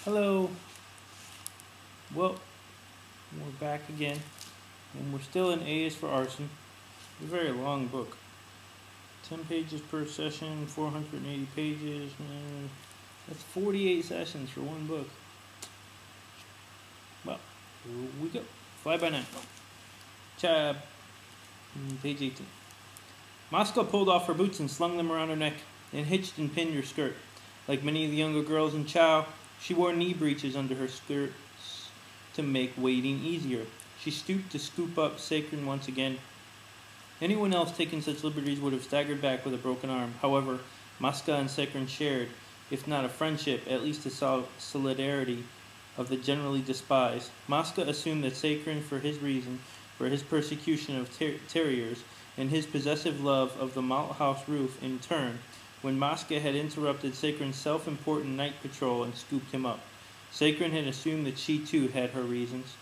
Hello. Well, we're back again, and we're still in A is for Arson. It's a very long book. 10 pages per session, 480 pages. That's 48 sessions for one book. Well, here we go. Fly by night. Chab. Page 18. Mosca pulled off her boots and slung them around her neck, and hitched and pinned her skirt. Like many of the younger girls in Chow, she wore knee breeches under her skirts to make wading easier. She stooped to scoop up Sacred once again. Anyone else taking such liberties would have staggered back with a broken arm. However, Mosca and Sacred shared, if not a friendship, at least a solidarity of the generally despised. Mosca assumed that Sacred, for his persecution of terriers, and his possessive love of the malt house roof in turn, when Mosca had interrupted Sacred's self-important night patrol and scooped him up. Sacred had assumed that she too had her reasons.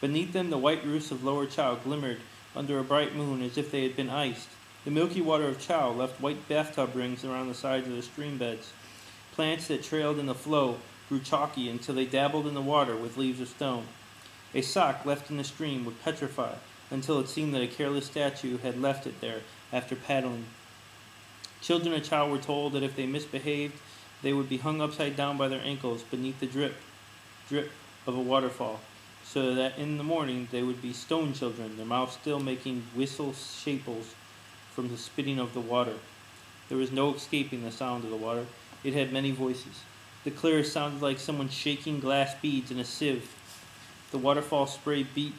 Beneath them the white roofs of Lower Chow glimmered under a bright moon as if they had been iced. The milky water of Chow left white bathtub rings around the sides of the stream beds. Plants that trailed in the flow grew chalky until they dabbled in the water with leaves of stone. A sock left in the stream would petrify until it seemed that a careless statue had left it there after paddling. Children of Chow were told that if they misbehaved, they would be hung upside down by their ankles beneath the drip of a waterfall, so that in the morning they would be stone children, their mouths still making whistle shaples from the spitting of the water. There was no escaping the sound of the water. It had many voices. The clearest sounded like someone shaking glass beads in a sieve. The waterfall spray beat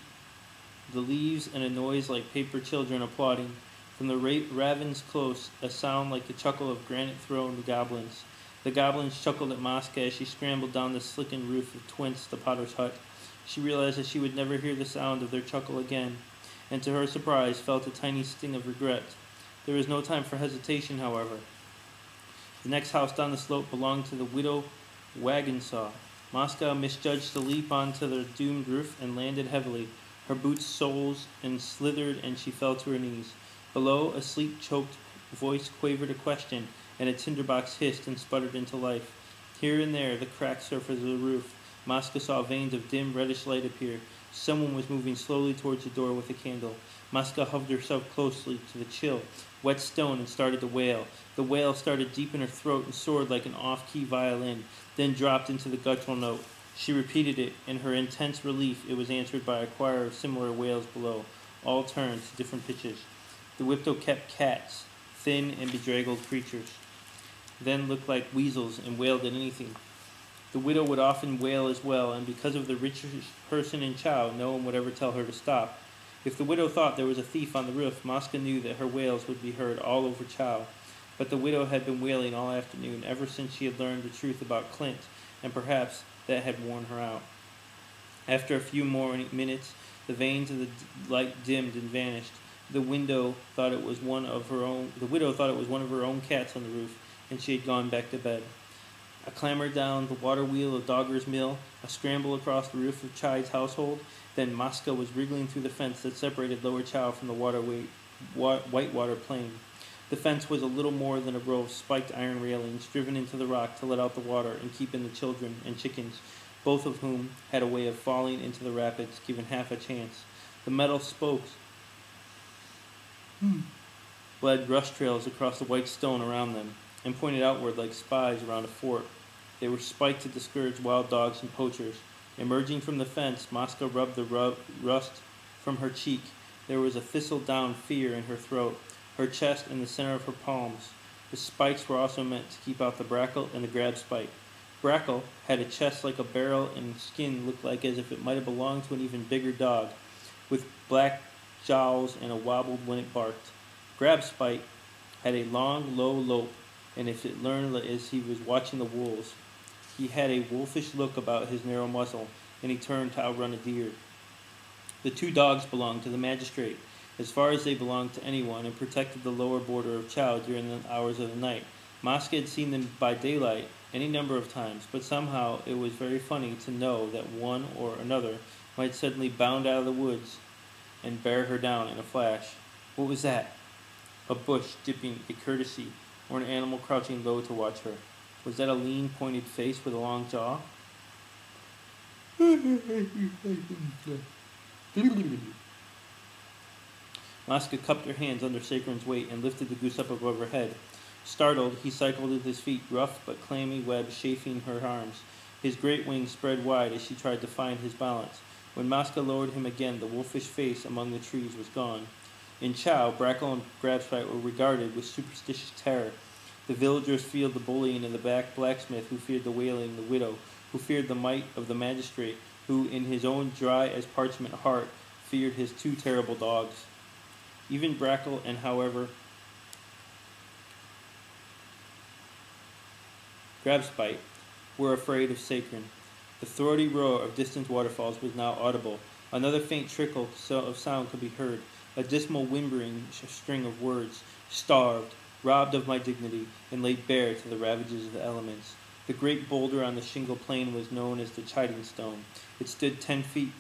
the leaves and a noise like paper children applauding. From the ravens close, a sound like the chuckle of granite-throned goblins. The goblins chuckled at Mosca as she scrambled down the slickened roof of Twince, the potter's hut. She realized that she would never hear the sound of their chuckle again, and to her surprise felt a tiny sting of regret. There was no time for hesitation, however. The next house down the slope belonged to the widow Wagonsaw. Mosca misjudged the leap onto the doomed roof and landed heavily. Her boots soles and slithered, and she fell to her knees. Below, a sleep-choked voice quavered a question, and a tinderbox hissed and sputtered into life. Here and there, the cracked surface of the roof, Mosca saw veins of dim reddish light appear. Someone was moving slowly towards the door with a candle. Mosca hoved herself closely to the chill, wet stone and started to wail. The wail started deep in her throat and soared like an off-key violin, then dropped into the guttural note. She repeated it. In her intense relief, it was answered by a choir of similar wails below, all turned to different pitches. The Whipto kept cats, thin and bedraggled creatures, then looked like weasels and wailed at anything. The widow would often wail as well, and because of the richest person in Chow, no one would ever tell her to stop. If the widow thought there was a thief on the roof, Mosca knew that her wails would be heard all over Chow. But the widow had been wailing all afternoon, ever since she had learned the truth about Clint, and perhaps that had worn her out. After a few more minutes, the veins of the light dimmed and vanished. The widow thought it was one of her own cats on the roof, and she had gone back to bed. A clamber down the water wheel of Dogger's Mill, a scramble across the roof of Chai's household, then Mosca was wriggling through the fence that separated Lower Chow from the whitewater plain. The fence was a little more than a row of spiked iron railings driven into the rock to let out the water and keep in the children and chickens, both of whom had a way of falling into the rapids, given half a chance. The metal spokes led rush trails across the white stone around them, and pointed outward like spies around a fort. They were spiked to discourage wild dogs and poachers. Emerging from the fence, Mosca rubbed the rust from her cheek. There was a thistle-down fear in her throat, her chest and the center of her palms. The spikes were also meant to keep out the Brackle and the grab spike. Brackle had a chest like a barrel and skin looked like as if it might have belonged to an even bigger dog, with black jowls and a wobbled when it barked. Grab spike had a long, low lope, and if it learned as he was watching the wolves, he had a wolfish look about his narrow muzzle, and he turned to outrun a deer. The two dogs belonged to the magistrate, as far as they belonged to anyone, and protected the lower border of Chow during the hours of the night. Mosca had seen them by daylight any number of times, but somehow it was very funny to know that one or another might suddenly bound out of the woods and bear her down in a flash. What was that? A bush dipping, a courtesy, or an animal crouching low to watch her? Was that a lean, pointed face with a long jaw? Maska cupped her hands under Sakrin's weight and lifted the goose up above her head. Startled, he cycled at his feet, rough but clammy webs chafing her arms. His great wings spread wide as she tried to find his balance. When Maska lowered him again, the wolfish face among the trees was gone. In Chow, Brackle and Grabspite were regarded with superstitious terror. The villagers feared the bullying of the blacksmith, who feared the wailing of the widow, who feared the might of the magistrate, who, in his own dry as parchment heart, feared his two terrible dogs. Even Brackle and, however, Grabspite were afraid of Sakrin. The throaty roar of distant waterfalls was now audible. Another faint trickle of sound could be heard, a dismal whimpering string of words, starved, robbed of my dignity, and laid bare to the ravages of the elements. The great boulder on the shingle plain was known as the Chiding Stone. It stood 10 feet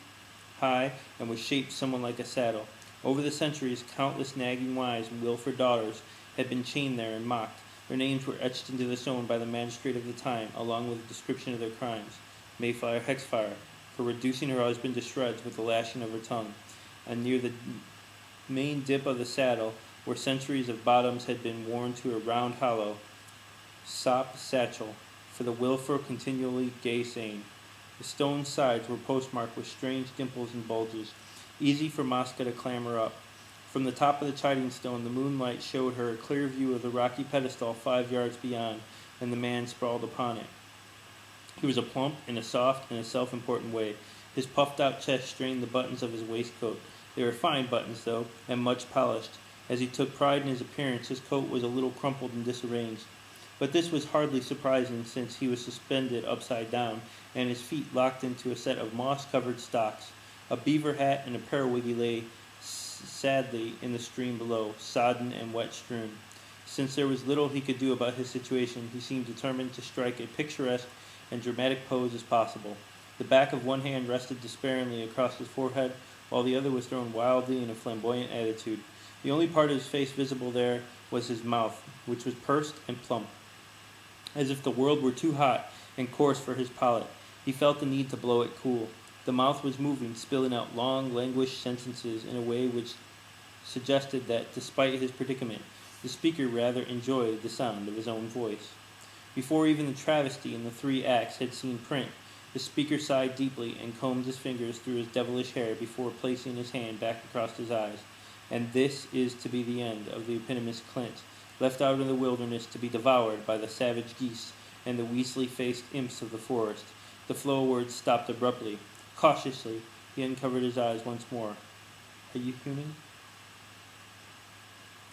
high and was shaped somewhat like a saddle. Over the centuries, countless nagging wives and wilful daughters had been chained there and mocked. Their names were etched into the stone by the magistrate of the time, along with a description of their crimes. Mayfire Hexfire, for reducing her husband to shreds with the lashing of her tongue. And near the main dip of the saddle, where centuries of bottoms had been worn to a round hollow, sop satchel, for the wilful, continually gay saying. The stone sides were postmarked with strange dimples and bulges, easy for Maska to clamber up. From the top of the Chiding Stone, the moonlight showed her a clear view of the rocky pedestal 5 yards beyond, and the man sprawled upon it. He was a plump, in a soft, and a self-important way. His puffed-out chest strained the buttons of his waistcoat. They were fine buttons, though, and much polished. As he took pride in his appearance, his coat was a little crumpled and disarranged. But this was hardly surprising, since he was suspended upside down, and his feet locked into a set of moss-covered stocks. A beaver hat and a periwiggy lay sadly in the stream below, sodden and wet-strewn. Since there was little he could do about his situation, he seemed determined to strike a picturesque and dramatic pose as possible. The back of one hand rested despairingly across his forehead, while the other was thrown wildly in a flamboyant attitude. The only part of his face visible there was his mouth, which was pursed and plump, as if the world were too hot and coarse for his palate. He felt the need to blow it cool. The mouth was moving, spilling out long, languished sentences in a way which suggested that, despite his predicament, the speaker rather enjoyed the sound of his own voice. Before even the travesty in the 3 acts had seen print, the speaker sighed deeply and combed his fingers through his devilish hair before placing his hand back across his eyes. And this is to be the end of the eponymous Clint, left out in the wilderness to be devoured by the savage geese and the weaselly-faced imps of the forest. The flow of words stopped abruptly. Cautiously, he uncovered his eyes once more. Are you human?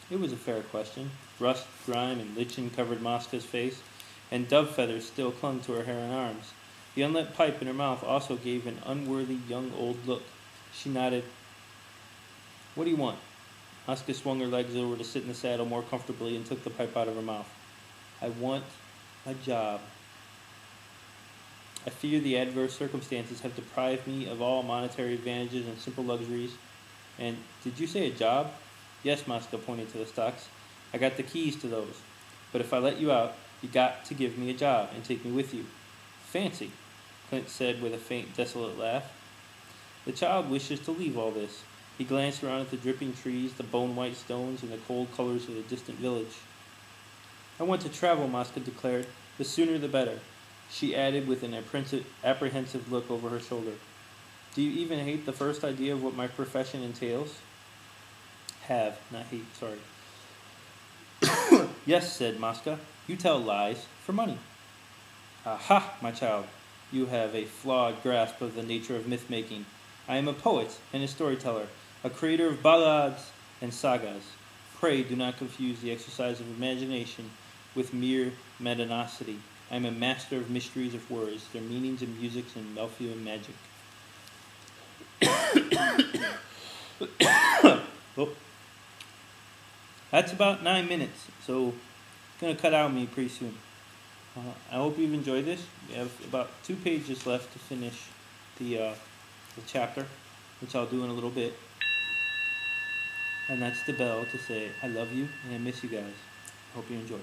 It was a fair question. Rust, grime, and lichen covered Maska's face, and dove feathers still clung to her hair and arms. The unlit pipe in her mouth also gave an unworthy young old look. She nodded. What do you want? Maska swung her legs over to sit in the saddle more comfortably and took the pipe out of her mouth. I want a job. I fear the adverse circumstances have deprived me of all monetary advantages and simple luxuries. And did you say a job? Yes, Maska pointed to the stocks. I got the keys to those. But if I let you out, you got to give me a job and take me with you. Fancy, Clint said with a faint, desolate laugh. The child wishes to leave all this. He glanced around at the dripping trees, the bone-white stones, and the cold colors of the distant village. I want to travel, Maska declared. The sooner the better. She added with an apprehensive look over her shoulder. Do you even hate the first idea of what my profession entails? Have, not hate, sorry. Yes, said Maska. You tell lies for money. Aha, my child. You have a flawed grasp of the nature of myth-making. I am a poet and a storyteller, a creator of ballads and sagas. Pray do not confuse the exercise of imagination with mere mendacity. I am a master of mysteries of words, their meanings and musics and Melfian magic. Oh. That's about 9 minutes, so it's going to cut out on me pretty soon. I hope you've enjoyed this. We have about 2 pages left to finish the chapter, which I'll do in a little bit. And that's the bell to say I love you and I miss you guys. Hope you enjoy.